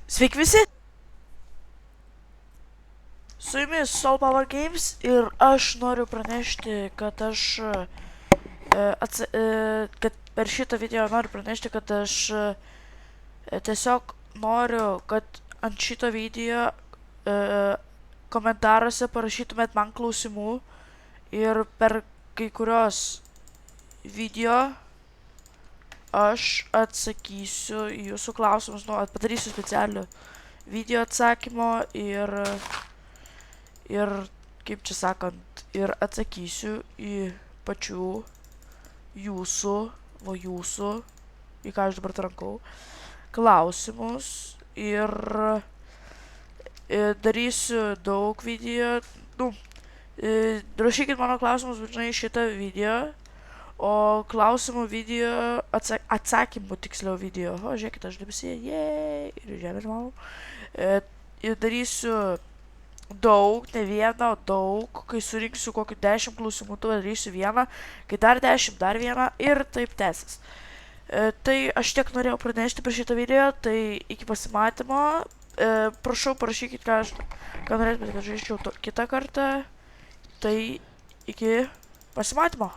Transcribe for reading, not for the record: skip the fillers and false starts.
Sveiki visi! Su jumis Soul Power Games ir aš noriu pranešti, kad kad per šitą video noriu pranešti, kad aš tiesiog noriu, kad ant šito video komentaruose parašytumėt man klausimų ir per kai kurios video aš atsakysiu į jūsų klausimus, padarysiu specialių video atsakymo ir kaip čia sakant, ir atsakysiu į pačių jūsų, į ką aš dabar trankau, klausimus ir darysiu daug video, rašykit mano klausimus būtinai šitą video, o klausimų video, atsakymų tiksliau video, žiūrėkit, aš debesį, ir žemė žmau, ir darysiu daug, ne vieną, o daug, kai surinksiu kokių 10 klausimų, tu darysiu vieną, kai dar 10, dar vieną ir taip tęsis. Tai aš tiek norėjau pranešti per šitą video, tai iki pasimatymo, prašau parašykit, ką norėtumėte, kad žaisčiau kitą kartą, tai iki pasimatymo.